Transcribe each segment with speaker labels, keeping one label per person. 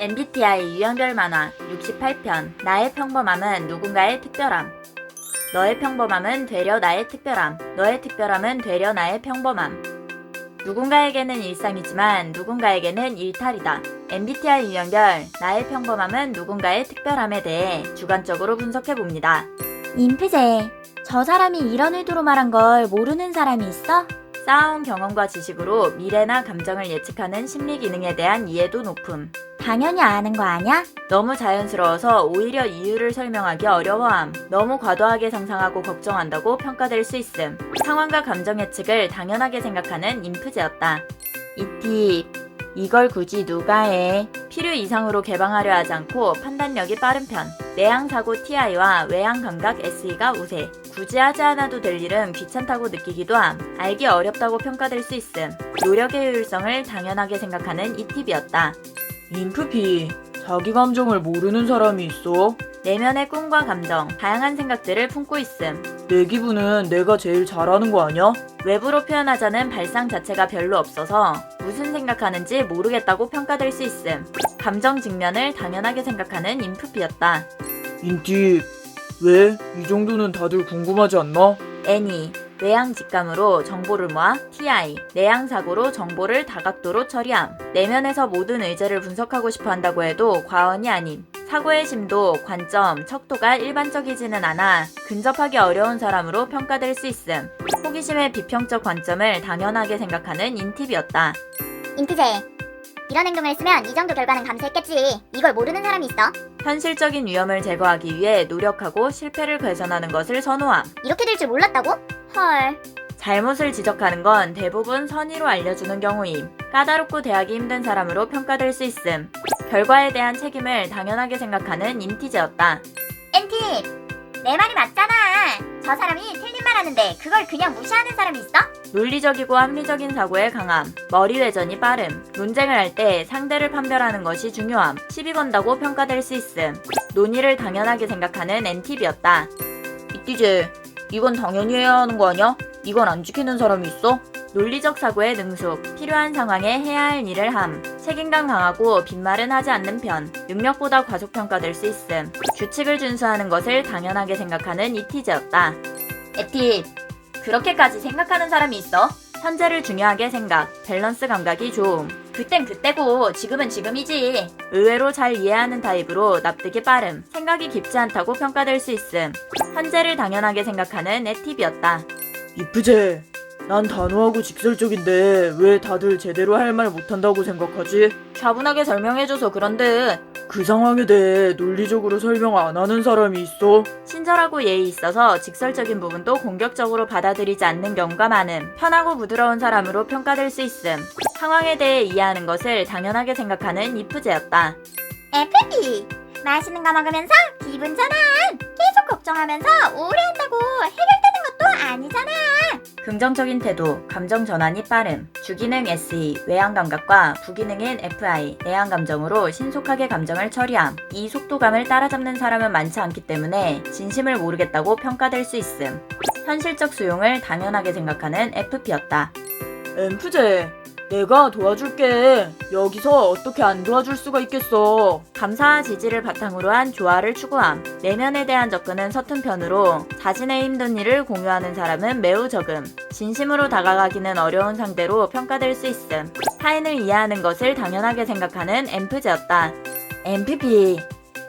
Speaker 1: MBTI 유형별 만화 68편 나의 평범함은 누군가의 특별함. 너의 평범함은 되려 나의 특별함. 너의 특별함은 되려 나의 평범함. 누군가에게는 일상이지만 누군가에게는 일탈이다. MBTI 유형별 나의 평범함은 누군가의 특별함에 대해 주관적으로 분석해봅니다.
Speaker 2: 인프제, 저 사람이 이런 의도로 말한 걸 모르는 사람이 있어?
Speaker 1: 쌓아온 경험과 지식으로 미래나 감정을 예측하는 심리 기능에 대한 이해도 높음.
Speaker 2: 당연히 아는 거 아냐?
Speaker 1: 너무 자연스러워서 오히려 이유를 설명하기 어려워함. 너무 과도하게 상상하고 걱정한다고 평가될 수 있음. 상황과 감정 예측을 당연하게 생각하는 인프제였다. 이팁, 이걸 굳이 누가 해? 필요 이상으로 개방하려 하지 않고 판단력이 빠른 편. 내향사고 TI와 외향감각 SE가 우세. 굳이 하지 않아도 될 일은 귀찮다고 느끼기도 함. 알기 어렵다고 평가될 수 있음. 노력의 효율성을 당연하게 생각하는 이 팁이었다.
Speaker 3: 인프피, 자기 감정을 모르는 사람이 있어?
Speaker 1: 내면의 꿈과 감정, 다양한 생각들을 품고 있음.
Speaker 3: 내 기분은 내가 제일 잘하는 거 아냐?
Speaker 1: 외부로 표현하자는 발상 자체가 별로 없어서 무슨 생각하는지 모르겠다고 평가될 수 있음. 감정 직면을 당연하게 생각하는 인프피였다.
Speaker 3: 인팁, 왜? 이 정도는 다들 궁금하지 않나?
Speaker 1: 애니, 외향 직감으로 정보를 모아 TI, 내향 사고로 정보를 다각도로 처리함. 내면에서 모든 의제를 분석하고 싶어 한다고 해도 과언이 아님. 사고의 심도, 관점, 척도가 일반적이지는 않아 근접하기 어려운 사람으로 평가될 수 있음. 호기심의 비평적 관점을 당연하게 생각하는 인팁이었다.
Speaker 2: 인프제, 이런 행동을 했으면 이 정도 결과는 감수했겠지. 이걸 모르는 사람이 있어?
Speaker 1: 현실적인 위험을 제거하기 위해 노력하고 실패를 개선하는 것을 선호함.
Speaker 2: 이렇게 될 줄 몰랐다고? 헐.
Speaker 1: 잘못을 지적하는 건 대부분 선의로 알려주는 경우임. 까다롭고 대하기 힘든 사람으로 평가될 수 있음. 결과에 대한 책임을 당연하게 생각하는 인티제였다.
Speaker 2: 엔팁, 내 말이 맞잖아. 저 사람이 틀린 말 하는데 그걸 그냥 무시하는 사람이 있어?
Speaker 1: 논리적이고 합리적인 사고에 강함. 머리 회전이 빠름. 논쟁을 할 때 상대를 판별하는 것이 중요함. 시비 건다고 평가될 수 있음. 논의를 당연하게 생각하는 엔팁이었다.
Speaker 3: 이띠제, 이건 당연히 해야 하는 거 아냐? 이건 안 지키는 사람이 있어?
Speaker 1: 논리적 사고에 능숙, 필요한 상황에 해야 할 일을 함. 책임감 강하고 빈말은 하지 않는 편. 능력보다 과소평가될 수 있음. 규칙을 준수하는 것을 당연하게 생각하는 이티제였다. 에팁, 그렇게까지 생각하는 사람이 있어? 현재를 중요하게 생각, 밸런스 감각이 좋음. 그땐 그때고 지금은 지금이지. 의외로 잘 이해하는 타입으로 납득이 빠름. 생각이 깊지 않다고 평가될 수 있음. 현재를 당연하게 생각하는 에팁이었다.
Speaker 3: 이프제, 난 단호하고 직설적인데 왜 다들 제대로 할 말 못한다고 생각하지?
Speaker 1: 차분하게 설명해줘서 그런데
Speaker 3: 그 상황에 대해 논리적으로 설명 안 하는 사람이 있어?
Speaker 1: 친절하고 예의 있어서 직설적인 부분도 공격적으로 받아들이지 않는 경우가 많음. 편하고 부드러운 사람으로 평가될 수 있음. 상황에 대해 이해하는 것을 당연하게 생각하는 이프제였다.
Speaker 2: FP, 맛있는 거 먹으면서 기분 전환. 계속 걱정하면서 오래 한다고 해결되는 것도 아니잖아.
Speaker 1: 긍정적인 태도, 감정 전환이 빠름. 주기능 SE, 외향 감각과 부기능인 FI, 내향 감정으로 신속하게 감정을 처리함. 이 속도감을 따라잡는 사람은 많지 않기 때문에 진심을 모르겠다고 평가될 수 있음. 현실적 수용을 당연하게 생각하는 FP였다.
Speaker 3: 엠프제, 내가 도와줄게. 여기서 어떻게 안 도와줄 수가 있겠어.
Speaker 1: 감사와 지지를 바탕으로 한 조화를 추구함. 내면에 대한 접근은 서툰 편으로 자신의 힘든 일을 공유하는 사람은 매우 적음. 진심으로 다가가기는 어려운 상대로 평가될 수 있음. 타인을 이해하는 것을 당연하게 생각하는 엠프제였다. MPP,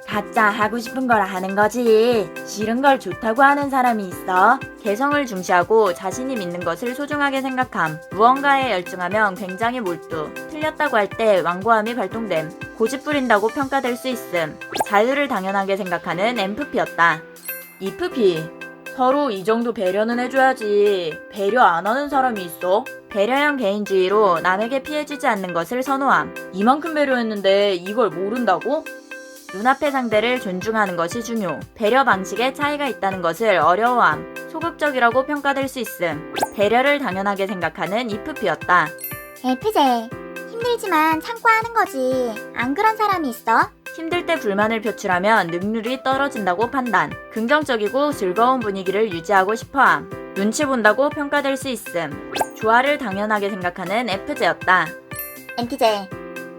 Speaker 1: 각자 하고 싶은 걸 하는 거지. 싫은 걸 좋다고 하는 사람이 있어. 개성을 중시하고 자신이 믿는 것을 소중하게 생각함. 무언가에 열중하면 굉장히 몰두. 틀렸다고 할 때 완고함이 발동됨. 고집 부린다고 평가될 수 있음. 자유를 당연하게 생각하는 엠프피였다.
Speaker 3: 이프피, 서로 이 정도 배려는 해줘야지. 배려 안 하는 사람이 있어?
Speaker 1: 배려형 개인주의로 남에게 피해주지 않는 것을 선호함.
Speaker 3: 이만큼 배려했는데 이걸 모른다고?
Speaker 1: 눈앞의 상대를 존중하는 것이 중요. 배려 방식에 차이가 있다는 것을 어려워함. 소극적이라고 평가될 수 있음. 배려를 당연하게 생각하는 이프피였다.
Speaker 2: FJ, 힘들지만 참고 하는 거지. 안 그런 사람이 있어?
Speaker 1: 힘들 때 불만을 표출하면 능률이 떨어진다고 판단. 긍정적이고 즐거운 분위기를 유지하고 싶어함. 눈치 본다고 평가될 수 있음. 조화를 당연하게 생각하는 FJ였다.
Speaker 2: NTJ,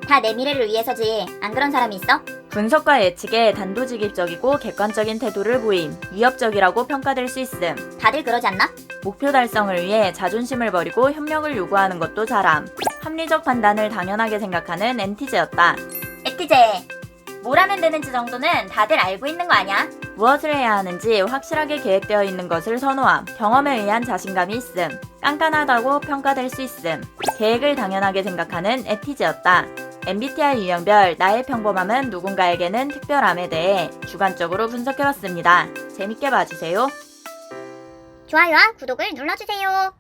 Speaker 2: 다 내 미래를 위해서지. 안 그런 사람이 있어?
Speaker 1: 분석과 예측에 단도직입적이고 객관적인 태도를 보임. 위협적이라고 평가될 수 있음.
Speaker 2: 다들 그러지 않나?
Speaker 1: 목표 달성을 위해 자존심을 버리고 협력을 요구하는 것도 잘함. 합리적 판단을 당연하게 생각하는 엔티제였다.
Speaker 2: 에티제. 뭘 하면 되는지 정도는 다들 알고 있는 거 아니야?
Speaker 1: 무엇을 해야 하는지 확실하게 계획되어 있는 것을 선호함. 경험에 의한 자신감이 있음. 깐깐하다고 평가될 수 있음. 계획을 당연하게 생각하는 에티제였다. MBTI 유형별 나의 평범함은 누군가에게는 특별함에 대해 주관적으로 분석해봤습니다. 재밌게 봐주세요.
Speaker 2: 좋아요와 구독을 눌러주세요.